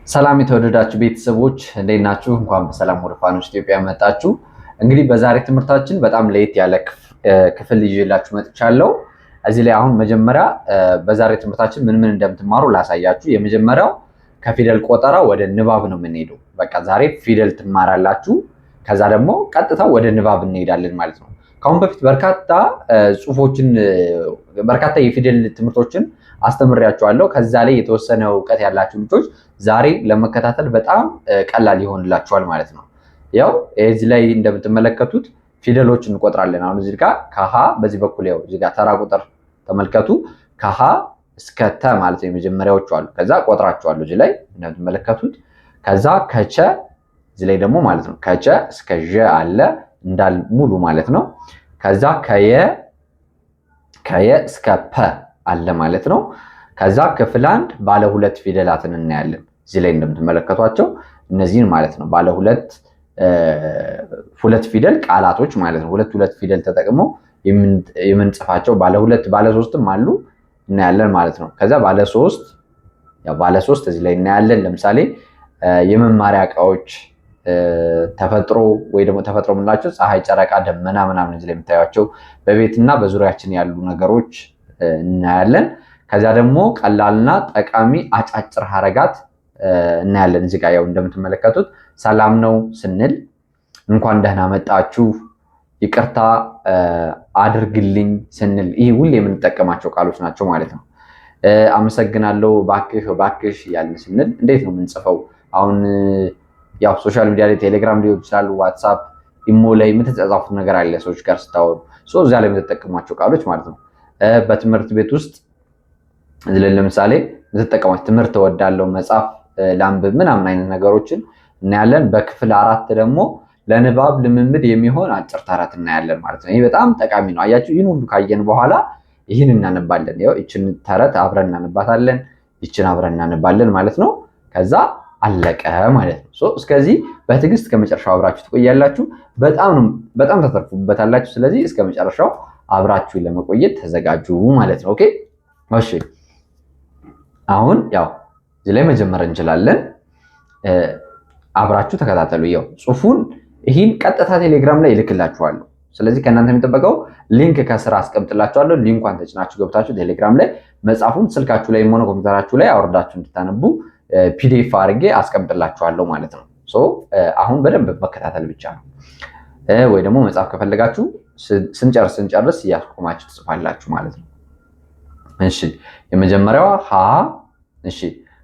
ሰላም የተወደዳችሁ ቤተሰቦች እንዴት ናችሁ? እንኳን በሰላም ወደ ፋኖስ ኢትዮጵያ መጣችሁ። እንግዲህ በዛሬ ትምህርታችን በጣም ለየት ያለ ክፍል ይዤላችሁ መጥቻለሁ። እዚህ ላይ አሁን መጀመሪያ በዛሬ ትምህርታችን ምን እንደምትማሩ ላሳያችሁ። የመጀመሪያው ከፊደል ቆጠራ ወደ ንባብ ነው የምንሄደው። በቃ ዛሬ ፊደል ትማራላችሁ፣ ከዛ ደግሞ ቀጥታ ወደ ንባብ እንሄዳለን ማለት ነው። ከአሁን በፊት በርካታ ጽሁፎችን በርካታ የፊደል ትምህርቶችን አስተምሬያችኋለሁ። ከዛ ላይ የተወሰነ እውቀት ያላችሁ ልጆች ዛሬ ለመከታተል በጣም ቀላል ይሆንላችኋል ማለት ነው። ያው እዚህ ላይ እንደምትመለከቱት ፊደሎችን እንቆጥራለን። አሁን እዚህ ጋር ከሀ በዚህ በኩል ያው እዚህ ጋር ተራ ቁጥር ተመልከቱ። ከሀ እስከ ተ ማለት ነው የመጀመሪያዎቹ አሉ። ከዛ ቆጥራቸዋለሁ እዚህ ላይ እንደምትመለከቱት። ከዛ ከቸ እዚህ ላይ ደግሞ ማለት ነው ከቸ እስከ ዠ አለ እንዳል ሙሉ ማለት ነው። ከዛ ከየ እስከ ፐ አለ ማለት ነው። ከዛ ክፍል አንድ ባለ ሁለት ፊደላትን እናያለን። እዚህ ላይ እንደምትመለከቷቸው እነዚህን ማለት ነው ባለ ሁለት ፊደል ቃላቶች ማለት ነው። ሁለት ፊደል ተጠቅመው የምንጽፋቸው ባለ ሁለት ባለ ሶስትም አሉ እናያለን ማለት ነው። ከዛ ባለ ሶስት እዚህ ላይ እናያለን። ለምሳሌ የመማሪያ እቃዎች ተፈጥሮ ወይ ደግሞ ተፈጥሮ የምንላቸው ፀሐይ፣ ጨረቃ፣ ደመና ምናምን እዚህ ላይ የምታዩቸው በቤትና በዙሪያችን ያሉ ነገሮች እናያለን። ከዛ ደግሞ ቀላልና ጠቃሚ አጫጭር ሐረጋት እናያለን። እዚህ ጋር ያው እንደምትመለከቱት ሰላም ነው ስንል እንኳን ደህና መጣችሁ፣ ይቅርታ አድርግልኝ ስንል ይህ ሁሌ የምንጠቀማቸው ቃሎች ናቸው ማለት ነው። አመሰግናለሁ፣ ባክሽ ያልን ስንል እንዴት ነው የምንጽፈው? አሁን ያው ሶሻል ሚዲያ ላይ ቴሌግራም ሊሆን ይችላል፣ ዋትሳፕ፣ ኢሞ ላይ የምትጻጻፉት ነገር አለ ሰዎች ጋር ስታወሩ እዚያ ላይ የምትጠቀሟቸው ቃሎች ማለት ነው። በትምህርት ቤት ውስጥ እዚህ ላይ ለምሳሌ የምትጠቀሟቸው ትምህርት እወዳለሁ፣ መጽሐፍ ላንብብ ምናምን አይነት ነገሮችን እናያለን። በክፍል 4 ደግሞ ለንባብ ልምምድ የሚሆን አጭር ተረት እናያለን ማለት ነው። ይህ በጣም ጠቃሚ ነው። አያችሁ፣ ይህን ሁሉ ካየን በኋላ ይህን እናነባለን። ያው ይችን ተረት አብረን እናነባታለን፣ ይችን አብረን እናነባለን ማለት ነው። ከዛ አለቀ ማለት ነው። እስከዚህ በትዕግስት ከመጨረሻው አብራችሁ ትቆያላችሁ። በጣም ተተርፉበታላችሁ። ስለዚህ እስከ መጨረሻው አብራችሁ ለመቆየት ተዘጋጁ ማለት ነው። ኦኬ እሺ። አሁን ያው እዚህ ላይ መጀመር እንችላለን። አብራችሁ ተከታተሉ። ያው ጽሁፉን ይህን ቀጥታ ቴሌግራም ላይ ይልክላችኋለሁ። ስለዚህ ከእናንተ የሚጠበቀው ሊንክ ከስራ አስቀምጥላችኋለሁ። ሊንኳን ተጭናችሁ ገብታችሁ ቴሌግራም ላይ መጽሐፉን ስልካችሁ ላይ ሆነ ኮምፒውተራችሁ ላይ አውርዳችሁ እንድታነቡ ፒዲኤፍ አድርጌ አስቀምጥላችኋለሁ ማለት ነው። አሁን በደንብ መከታተል ብቻ ነው። ወይ ደግሞ መጽሐፍ ከፈለጋችሁ ስንጨርስ እያስቆማችሁ ትጽፋላችሁ ማለት ነው። እሺ የመጀመሪያዋ ሀ። እሺ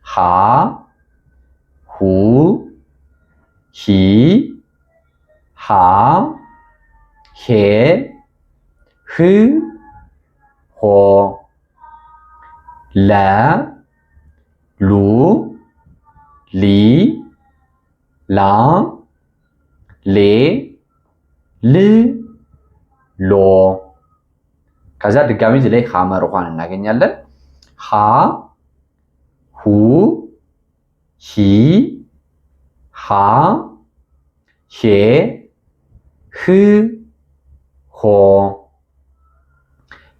ሀ፣ ሁ፣ ሂ፣ ሃ፣ ሄ፣ ህ፣ ሆ፣ ለ፣ ሉ፣ ሊ፣ ላ፣ ሌ፣ ል፣ ሎ። ከዛ ድጋሚ እዚህ ላይ ሐመር ውሃን እናገኛለን። ሀ፣ ሁ፣ ሂ፣ ሃ፣ ሄ፣ ህ፣ ሆ፣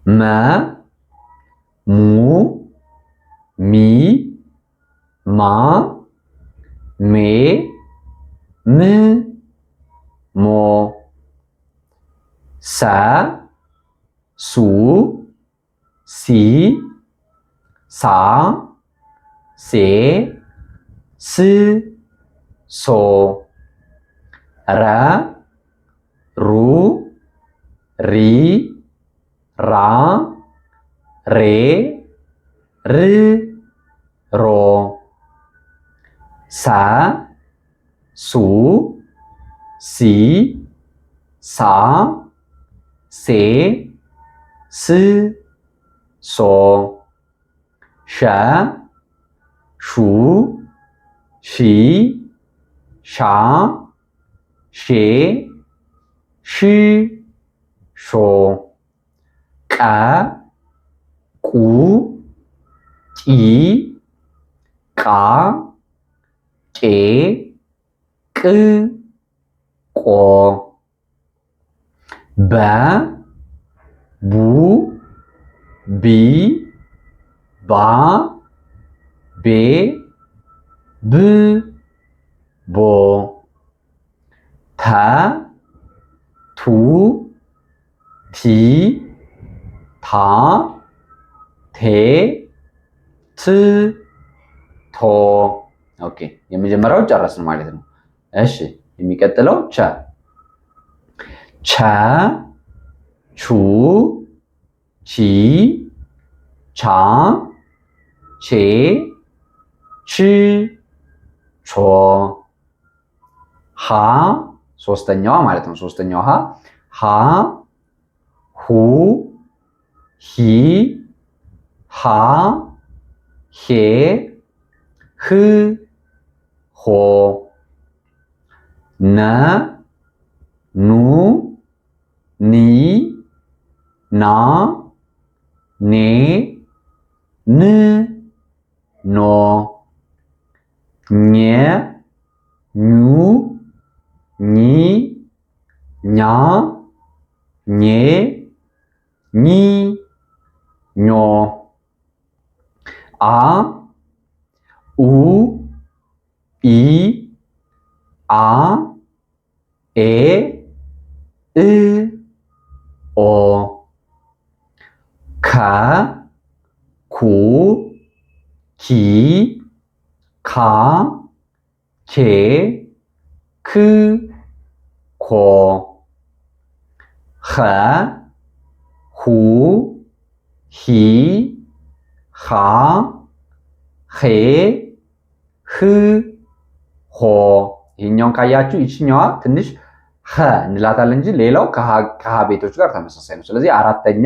መ፣ ሙ፣ ሚ፣ ማ፣ ሜ፣ ም፣ ሞ፣ ሰ፣ ሱ፣ ሲ፣ ሳ፣ ሴ፣ ስ፣ ሶ፣ ረ፣ ሩ፣ ሪ፣ ራ፣ ሬ፣ ር፣ ሮ፣ ሰ፣ ሱ፣ ሲ፣ ሳ፣ ሴ፣ ስ፣ ሶ፣ ሸ፣ ሹ፣ ሺ፣ ሻ፣ ሼ፣ ሽ፣ ሾ፣ ቀ፣ ቁ፣ ቂ፣ ቃ፣ ቄ፣ ቅ፣ ቆ፣ በ፣ ቡ፣ ቢ፣ ባ፣ ቤ፣ ብ ቦ ተ ቱ ቲ ታ ቴ ት ቶ ኦኬ የመጀመሪያው ጨረስን ማለት ነው። እሺ የሚቀጥለው ቸ ቸ ቹ ቺ ቻ ቼ ች ቾ ሃ ሶስተኛዋ ማለት ነው። ሶስተኛው ሃ ሃ ሁ ሂ ሃ ሄ ህ ሆ ነ ኑ ኒ ና ኔ ን ኖ ኘ ኙ ኚ ኛ ኜ ኚ ኞ አ ኡ ኢ አ ኤ እ ኦ ከ ኩ ኪ ካ ኬ ክ ኮ ኸ ሁ ሂ ሃ ሄ ህ ሆ ይሄኛውን ካያችሁ ይችኛዋ ትንሽ ኸ እንላታለን እንጂ ሌላው ከሃ ቤቶች ጋር ተመሳሳይ ነው። ስለዚህ አራተኛ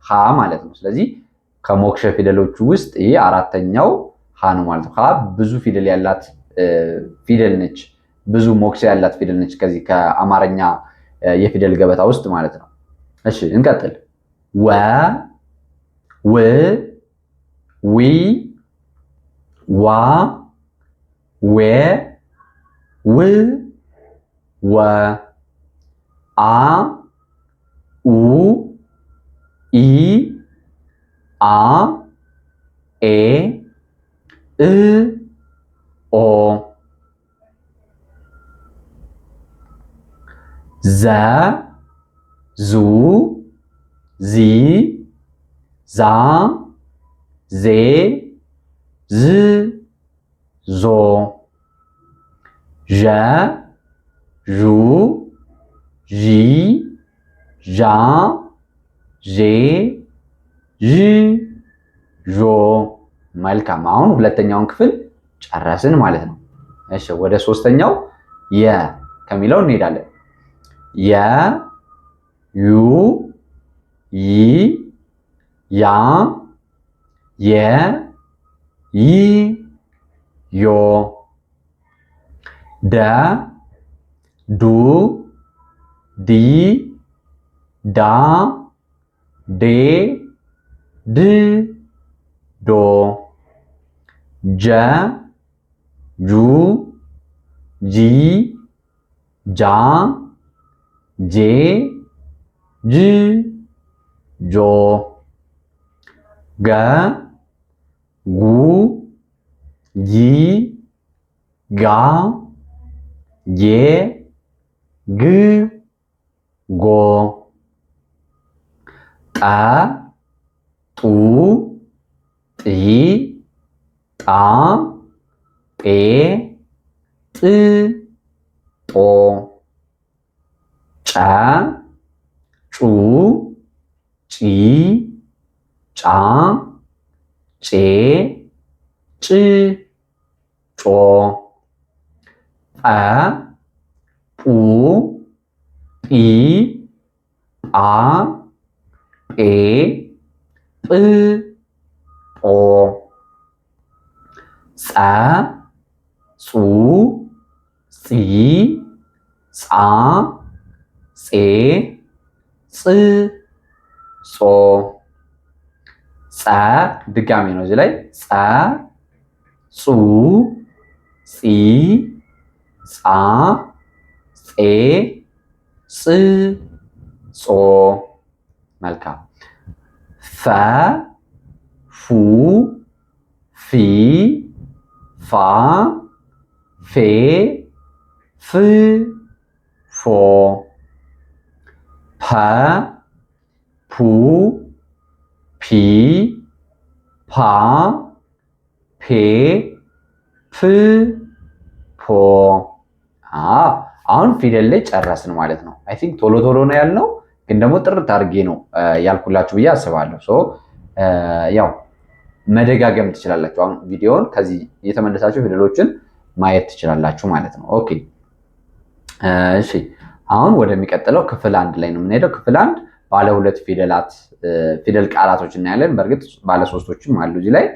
ሃ ማለት ነው። ስለዚህ ከሞክሸ ፊደሎቹ ውስጥ ይሄ አራተኛው ሃ ነው ማለት ነው። ሃ ብዙ ፊደል ያላት ፊደል ነች። ብዙ ሞክሸ ያላት ፊደል ነች ከዚህ ከአማርኛ የፊደል ገበታ ውስጥ ማለት ነው። እሺ እንቀጥል። ወ ው ዊ ዋ ዌ ው ወ አ ኡ ኢ አ ኤ እ ኦ ዘ ዙ ዚ ዛ ዜ ዝ ዞ ዠ ዡ ዢ ዣ ዤ ዥ ዦ መልካም። አሁን ሁለተኛውን ክፍል ጨረስን ማለት ነው። እሺ ወደ ሶስተኛው የ ከሚለው እንሄዳለን። የ ዩ ይ ያ የ ይ ዮ ደ ዱ ዲ ዳ ዴ ድ ዶ ጀ ጁ ጂ ጃ ጄ ጅ ጆ ገ ጉ ጊ ጋ ጌ ግ ጎ ጠ ጡ ጢ ጣ ጤ ጥ ጦ ጨ ጩ ጪ ጫ ጬ ጭ ጮ ጰ ጱ ጲ ጳ ጴ ጵ ጶ ጸ ጹ ጺ ጻ ጼ ጽ ጾ ጸ ድጋሚ ነው እዚህ ላይ ጸ ጹ ጺ ጻ ጼ ጽ ጾ መልካም ፈ ፉ ፊ ፋ ፌ ፍ ፎ ፐ ፑ ፒ ፓ ፔ ፕ ፖ። አሁን ፊደል ላይ ጨረስን ማለት ነው። አይ ቲንክ ቶሎ ቶሎ ነው ያልነው፣ ግን ደግሞ ጥርት አድርጌ ነው ያልኩላችሁ ብዬ አስባለሁ። ያው መደጋገም ትችላላችሁ። አሁን ቪዲዮውን ከዚህ እየተመለሳችሁ ፊደሎችን ማየት ትችላላችሁ ማለት ነው። ኦኬ እሺ፣ አሁን ወደሚቀጥለው ክፍል 1 ላይ ነው የምንሄደው። ክፍል 1 ባለ 2 ፊደል ቃላቶች እናያለን። በእርግጥ ባለ 3ቶችም አሉ እዚህ ላይ።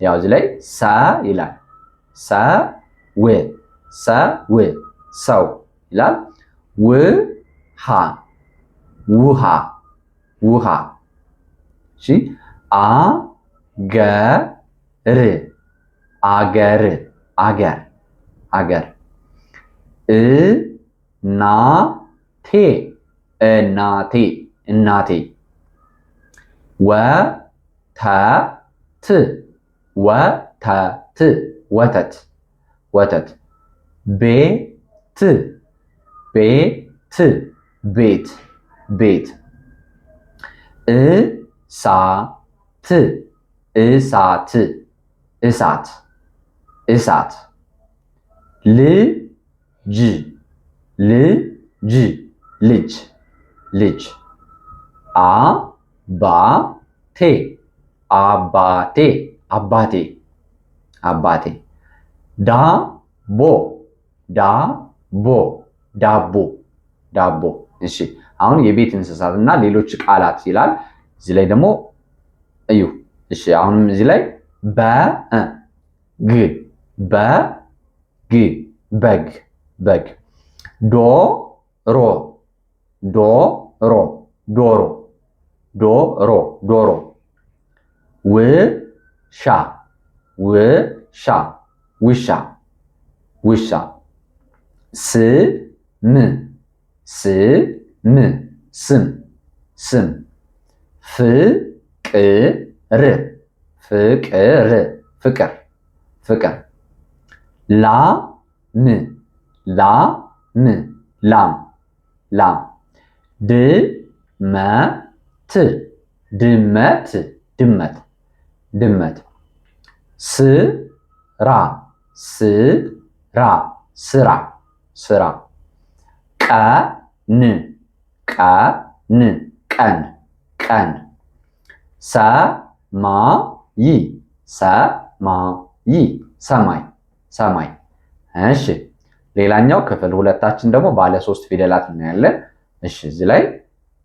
ያው እዚህ ላይ ሰ ይላል። ሰ ው ሰው ይላል። ውሃ ውሃ። እሺ፣ አገር እናቴ ወተት ቤት እሳት ልጅ አባቴ ዳቦ። እሺ፣ አሁን የቤት እንስሳት እና ሌሎች ቃላት ይላል። እዚህ ላይ ደግሞ እዩ። እሺ፣ አሁንም እዚህ ላይ በግ ዶሮ ውሻ ስም ፍቅር ላም ድመት ስራ ቀን ሰማይ። እሺ፣ ሌላኛው ክፍል 2ታችን ደግሞ ባለ 3 ፊደላት እናያለን። እሺ፣ እዚህ ላይ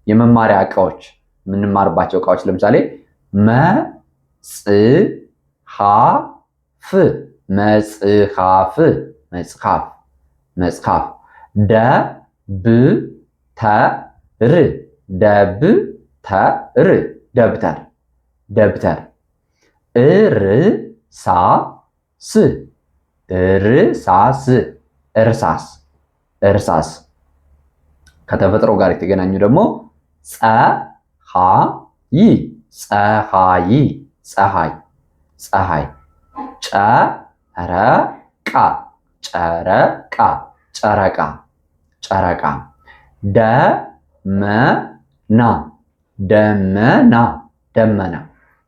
የመማሪያ እቃዎች የምንማርባቸው እቃዎች ለምሳሌ መጽሐፍ ደብተር እርሳስ ከተፈጥሮ ጋር የተገናኙ ደግሞ ፀሐይ ጨረቃ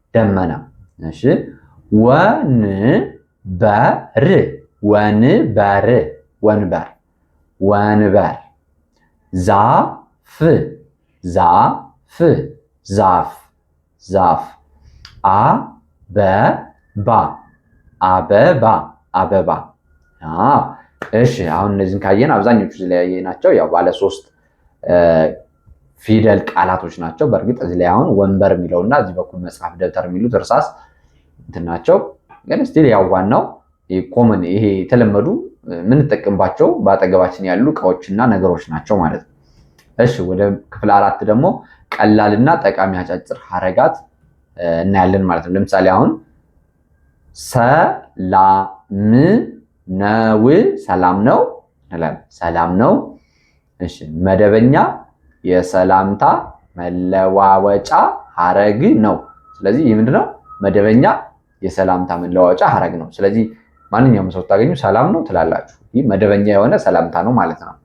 ደመና። እሺ፣ ወንበር ዛፍ አበባ። እሺ፣ አሁን እነዚህን ካየን አብዛኞቹ ስለያየ ናቸው። ያው ባለ 3 ፊደል ቃላቶች ናቸው። በእርግጥ እዚህ ላይ አሁን ወንበር የሚለውና እዚህ በኩል መጽሐፍ፣ ደብተር የሚሉት እርሳስ እንትን ናቸው። ግን ስቲል ያው ዋናው ኮመን ይሄ የተለመዱ የምንጠቀምባቸው በአጠገባችን ያሉ እቃዎችና ነገሮች ናቸው ማለት ነው። እሺ፣ ወደ ክፍል 4 ደግሞ ቀላልና ጠቃሚ አጫጭር ሐረጋት እናያለን ማለት ነው። ለምሳሌ አሁን ሰላም ነው እንላለን። ሰላም ነው። እሺ፣ መደበኛ የሰላምታ መለዋወጫ ሐረግ ነው። ስለዚህ ይህ ምንድነው? መደበኛ የሰላምታ መለዋወጫ ሐረግ ነው። ስለዚህ ማንኛውም ሰው ታገኙ ሰላም ነው ትላላችሁ። ይህ መደበኛ የሆነ ሰላምታ ነው ማለት ነው።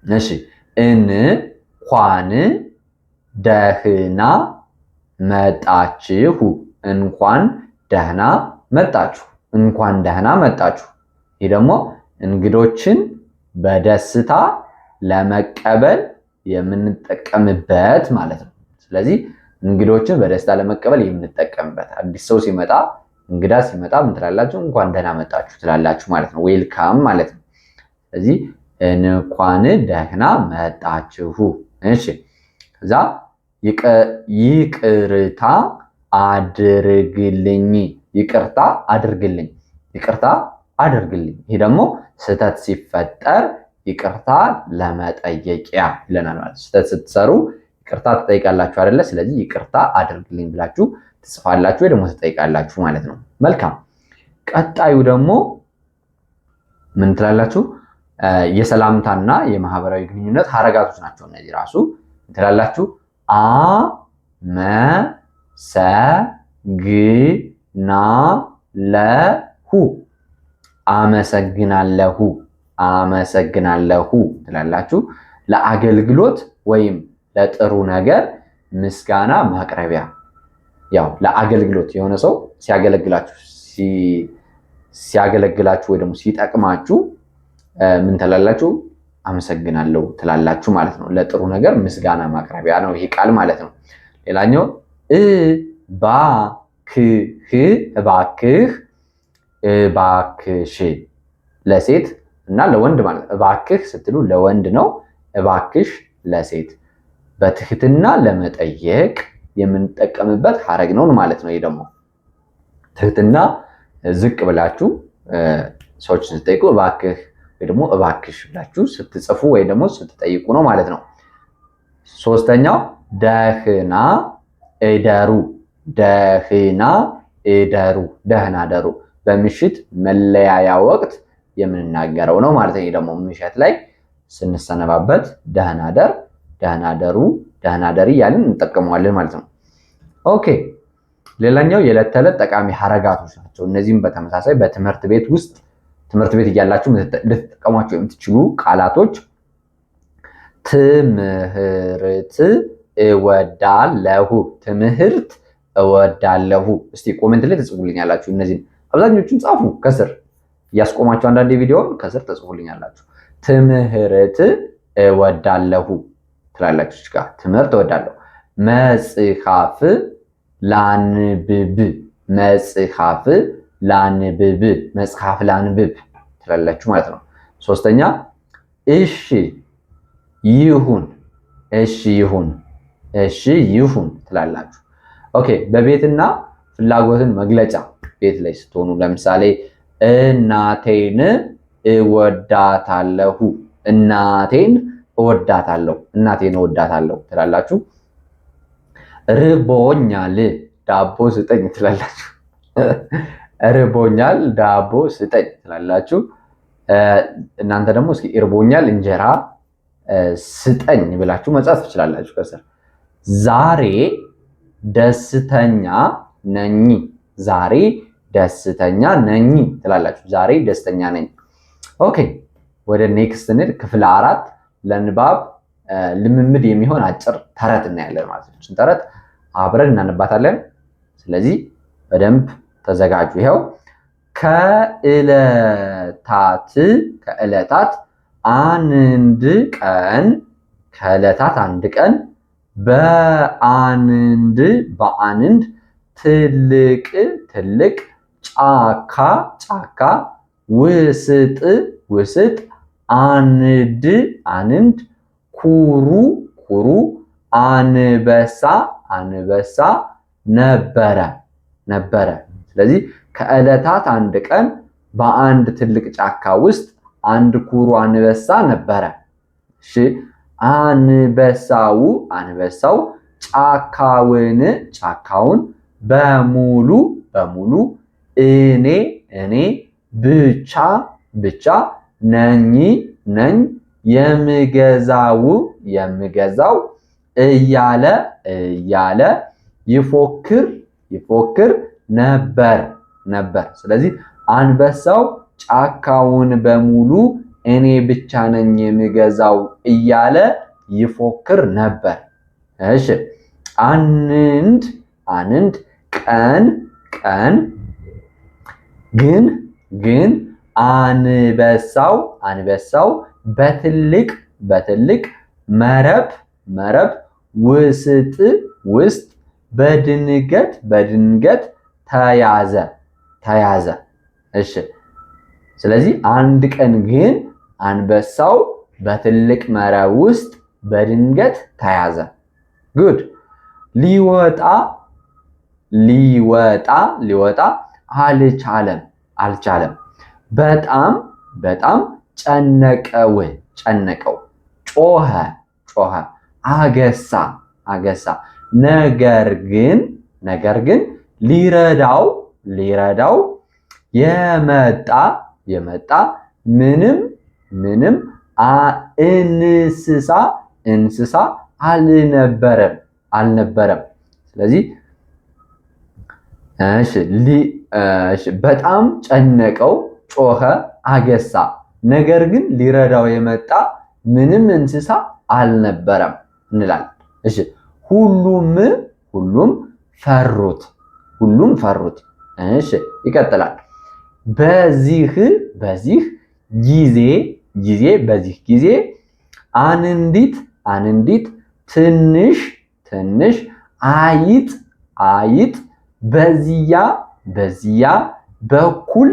እሺ እንኳን ደህና መጣችሁ፣ እንኳን ደህና መጣችሁ፣ እንኳን ደህና መጣችሁ። ይህ ደግሞ እንግዶችን በደስታ ለመቀበል የምንጠቀምበት ማለት ነው። ስለዚህ እንግዶችን በደስታ ለመቀበል የምንጠቀምበት አዲስ ሰው ሲመጣ እንግዳ ሲመጣ ምን ትላላችሁ? እንኳን ደህና መጣችሁ ትላላችሁ ማለት ነው። ዌልካም ማለት ነው። ስለዚህ እንኳን ደህና መጣችሁ። እሺ ከዛ ይቅርታ አድርግልኝ፣ ይቅርታ አድርግልኝ፣ ይቅርታ አድርግልኝ። ይሄ ደግሞ ስህተት ሲፈጠር ይቅርታ ለመጠየቂያ ይለናል ማለት ነው። ስህተት ስትሰሩ ይቅርታ ትጠይቃላችሁ አይደለ? ስለዚህ ይቅርታ አድርግልኝ ብላችሁ ትጽፋላችሁ ወይ ደግሞ ትጠይቃላችሁ ማለት ነው። መልካም። ቀጣዩ ደግሞ ምን ትላላችሁ? የሰላምታና የማህበራዊ ግንኙነት ሀረጋቶች ናቸው እነዚህ ራሱ ትላላችሁ። አመሰግናለሁ፣ አመሰግናለሁ፣ አመሰግናለሁ ትላላችሁ። ለአገልግሎት ወይም ለጥሩ ነገር ምስጋና ማቅረቢያ። ያው ለአገልግሎት የሆነ ሰው ሲያገለግላችሁ ወይ ደግሞ ሲጠቅማችሁ ምን ትላላችሁ? አመሰግናለሁ ትላላችሁ ማለት ነው። ለጥሩ ነገር ምስጋና ማቅረቢያ ነው ይሄ ቃል ማለት ነው። ሌላኛው እባክህ፣ እባክህ፣ እባክሽ ለሴት እና ለወንድ ማለት ነው። እባክህ ስትሉ ለወንድ ነው፣ እባክሽ ለሴት። በትህትና ለመጠየቅ የምንጠቀምበት ሐረግ ነው ማለት ነው። ይሄ ደግሞ ትህትና ዝቅ ብላችሁ ሰዎችን ስትጠይቁ እባክህ ወይ ደግሞ እባክሽ ብላችሁ ስትጽፉ ወይ ደግሞ ስትጠይቁ ነው ማለት ነው። ሶስተኛው ደህና እደሩ፣ ደህና እደሩ፣ ደህና እደሩ። በምሽት መለያያ ወቅት የምንናገረው ነው ማለት ነው። ይሄ ደግሞ ምሽት ላይ ስንሰነባበት ደህና ደር፣ ደህና ደሩ፣ ደህና ደሪ እያልን እንጠቀመዋለን ማለት ነው። ኦኬ ሌላኛው የዕለት ተዕለት ጠቃሚ ሐረጋቶች ናቸው። እነዚህም በተመሳሳይ በትምህርት ቤት ውስጥ ትምህርት ቤት እያላችሁ ልትጠቀሟቸው የምትችሉ ቃላቶች ትምህርት እወዳለሁ፣ ትምህርት እወዳለሁ። እስቲ ኮሜንት ላይ ተጽፉልኛላችሁ። እነዚህን አብዛኞቹን ጻፉ ከስር እያስቆማችሁ አንዳንድ ቪዲዮውን ከስር ተጽፉልኛላችሁ። ትምህርት እወዳለሁ ትላላችሁ ጋር ትምህርት እወዳለሁ። መጽሐፍ ላንብብ፣ መጽሐፍ ላንብብ፣ መጽሐፍ ላንብብ ትላላችሁ ማለት ነው። ሶስተኛ እሺ ይሁን፣ እሺ ይሁን፣ እሺ ይሁን ትላላችሁ። ኦኬ በቤትና ፍላጎትን መግለጫ ቤት ላይ ስትሆኑ ለምሳሌ እናቴን እወዳታለሁ፣ እናቴን እወዳታለሁ፣ እናቴን እወዳታለሁ ትላላችሁ። ርቦኛል ዳቦ ስጠኝ ትላላችሁ። ርቦኛል ዳቦ ስጠኝ ትላላችሁ። እናንተ ደግሞ እስኪ እርቦኛል እንጀራ ስጠኝ ብላችሁ መጻፍ ትችላላችሁ ከስር። ዛሬ ደስተኛ ነኝ፣ ዛሬ ደስተኛ ነኝ ትላላችሁ። ዛሬ ደስተኛ ነኝ። ኦኬ ወደ ኔክስት እንሂድ። ክፍል 4 ለንባብ ልምምድ የሚሆን አጭር ተረት እናያለን ማለት ነው። እችን ተረት አብረን እናነባታለን። ስለዚህ በደንብ ተዘጋጁ። ይኸው ከዕለታት አንድ ቀን፣ ከዕለታት አንድ ቀን በአንድ ትልቅ ጫካ ውስጥ አንድ ኩሩ አንበሳ ነበረ። ስለዚህ ከዕለታት አንድ ቀን በአንድ ትልቅ ጫካ ውስጥ አንድ ኩሩ አንበሳ ነበረ። እሺ አንበሳው ጫካውን በሙሉ እኔ ብቻ ነኝ የምገዛው እያለ ይፎክር ነበር። ስለዚህ አንበሳው ጫካውን በሙሉ እኔ ብቻ ነኝ የምገዛው እያለ ይፎክር ነበር። እሺ አንድ ቀን ግን አንበሳው በትልቅ መረብ ውስጥ በድንገት ተያዘ። እሺ ስለዚህ አንድ ቀን ግን አንበሳው በትልቅ መረብ ውስጥ በድንገት ተያዘ። ጉድ ሊወጣ አልቻለም። በጣም ጨነቀው። ጮኸ፣ አገሳ። ነገር ግን ሊረዳው የመጣ ምንም እንስሳ አልነበረም። ስለዚህ እሺ በጣም ጨነቀው፣ ጮኸ፣ አገሳ። ነገር ግን ሊረዳው የመጣ ምንም እንስሳ አልነበረም እንላለን። እሺ ሁሉም ፈሩት። እሺ ይቀጥላል። በዚህ ጊዜ አንዲት ትንሽ አይጥ በዚያ በኩል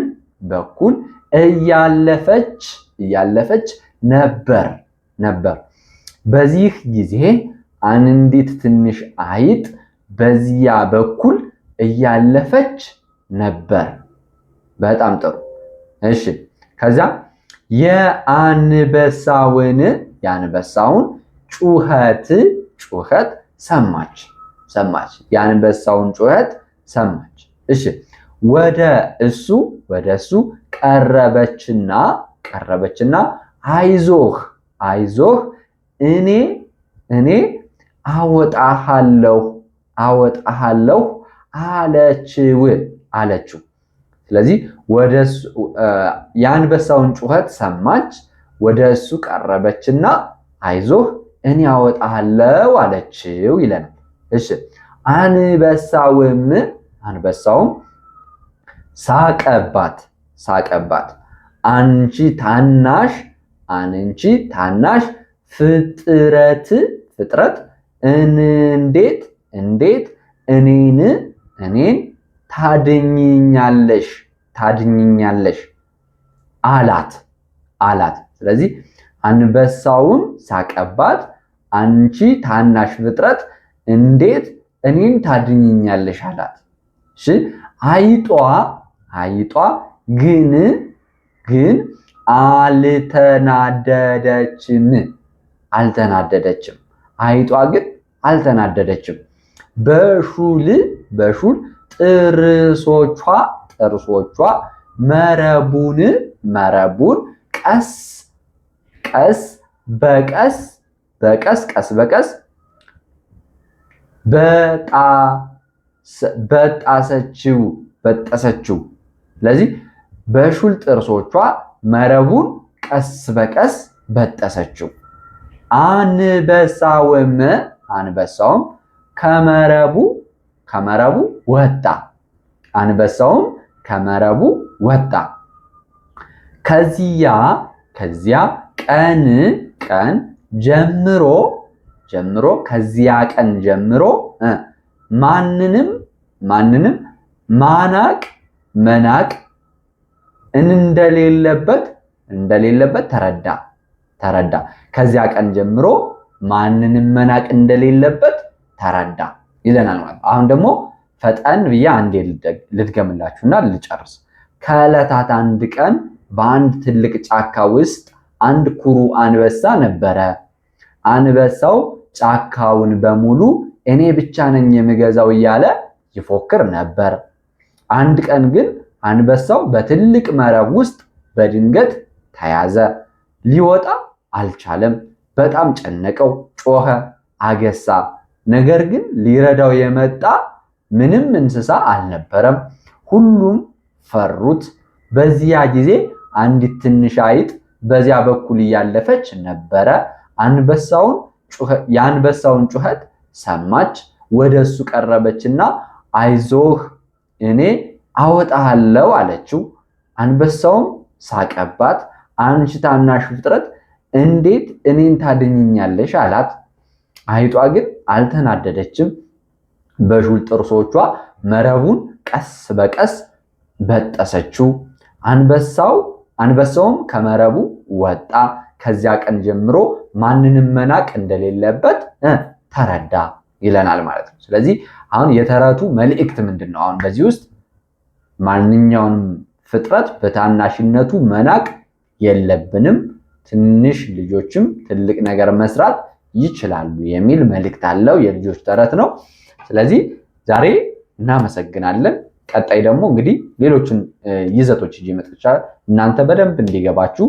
እያለፈች ነበር። በዚህ ጊዜ አንዲት ትንሽ አይጥ በዚያ በኩል እያለፈች ነበር። በጣም ጥሩ። እሺ ከዛ የአንበሳውን ጩኸት ሰማች። የአንበሳውን ጩኸት ሰማች። እሺ ወደ እሱ ቀረበችና አይዞህ እኔ አወጣሃለሁ አለችው። ስለዚህ የአንበሳውን ጩኸት ሰማች፣ ወደ እሱ ቀረበችና አይዞህ እኔ አወጣሃለሁ አለችው ይለናል። እሺ አንበሳውም ሳቀባት። አንቺ ታናሽ ፍጥረት እንዴት እኔን ታድኝኛለሽ አላት። ስለዚህ አንበሳውም ሳቀባት፣ አንቺ ታናሽ ፍጥረት እንዴት እኔን ታድኝኛለሽ አላት። እሺ አይጧ ግን አልተናደደችም። አይጧ ግን አልተናደደችም። በሹል ጥርሶቿ መረቡን ቀስ በቀስ በጠሰችው። ስለዚህ በሹል ጥርሶቿ መረቡን ቀስ በቀስ በጠሰችው። አንበሳውም ከመረቡ ወጣ። ከዚያ ቀን ጀምሮ ማንንም መናቅ እንደሌለበት ተረዳ። ከዚያ ቀን ጀምሮ ማንንም መናቅ እንደሌለበት ተረዳ ይለናል ማለት ነው። አሁን ደግሞ ፈጠን ብዬ አንዴ ልድገምላችሁና ልጨርስ። ከዕለታት አንድ ቀን በአንድ ትልቅ ጫካ ውስጥ አንድ ኩሩ አንበሳ ነበረ። አንበሳው ጫካውን በሙሉ እኔ ብቻ ነኝ የምገዛው እያለ ይፎክር ነበር። አንድ ቀን ግን አንበሳው በትልቅ መረብ ውስጥ በድንገት ተያዘ። ሊወጣ አልቻለም። በጣም ጨነቀው፣ ጮኸ፣ አገሳ። ነገር ግን ሊረዳው የመጣ ምንም እንስሳ አልነበረም። ሁሉም ፈሩት። በዚያ ጊዜ አንዲት ትንሽ አይጥ በዚያ በኩል እያለፈች ነበረ። የአንበሳውን ጩኸት ሰማች። ወደሱ ቀረበችና አይዞህ እኔ አወጣሃለሁ አለችው። አንበሳውም ሳቀባት። አንቺ ታናሽ ፍጥረት እንዴት እኔን ታድኝኛለሽ አላት። አይጧ ግን አልተናደደችም። በሹል ጥርሶቿ መረቡን ቀስ በቀስ በጠሰችው። አንበሳውም ከመረቡ ወጣ። ከዚያ ቀን ጀምሮ ማንንም መናቅ እንደሌለበት ተረዳ ይለናል ማለት ነው። ስለዚህ አሁን የተረቱ መልእክት ምንድን ነው? አሁን በዚህ ውስጥ ማንኛውንም ፍጥረት በታናሽነቱ መናቅ የለብንም፣ ትንሽ ልጆችም ትልቅ ነገር መስራት ይችላሉ የሚል መልእክት አለው። የልጆች ተረት ነው። ስለዚህ ዛሬ እናመሰግናለን። ቀጣይ ደግሞ እንግዲህ ሌሎችን ይዘቶች ይዤ መጥቻለሁ። እናንተ በደንብ እንዲገባችሁ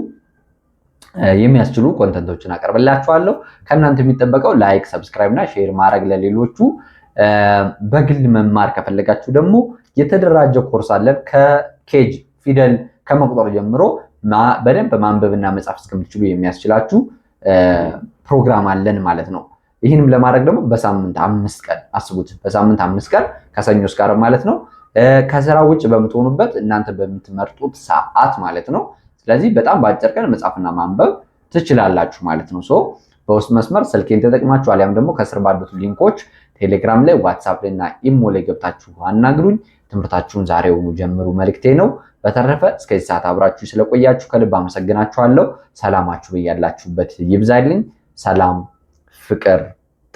የሚያስችሉ ኮንተንቶችን አቀርብላችኋለሁ። ከእናንተ የሚጠበቀው ላይክ፣ ሰብስክራይብ እና ሼር ማድረግ ለሌሎቹ። በግል መማር ከፈለጋችሁ ደግሞ የተደራጀ ኮርስ አለን። ከኬጅ ፊደል ከመቁጠር ጀምሮ በደንብ ማንበብና መጻፍ እስከምትችሉ የሚያስችላችሁ ፕሮግራም አለን ማለት ነው። ይህንም ለማድረግ ደግሞ በሳምንት 5 ቀን አስቡት፣ በሳምንት 5 ቀን ከሰኞ እስከ ዓርብ ማለት ነው። ከስራ ውጭ በምትሆኑበት እናንተ በምትመርጡት ሰዓት ማለት ነው። ስለዚህ በጣም በአጭር ቀን መጻፍና ማንበብ ትችላላችሁ ማለት ነው። በውስጥ መስመር ስልኬን ተጠቅማችሁ አሊያም ደግሞ ከስር ባሉት ሊንኮች ቴሌግራም ላይ፣ ዋትሳፕ ላይ እና ኢሞ ላይ ገብታችሁ አናግሩኝ። ትምህርታችሁን ዛሬውኑ ጀምሩ መልክቴ ነው። በተረፈ እስከዚህ ሰዓት አብራችሁ ስለቆያችሁ ከልብ አመሰግናችኋለሁ። ሰላማችሁ በያላችሁበት ይብዛልኝ። ሰላም፣ ፍቅር፣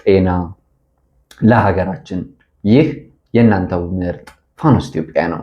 ጤና ለሀገራችን። ይህ የእናንተው ምርጥ ፋኖስ ኢትዮጵያ ነው።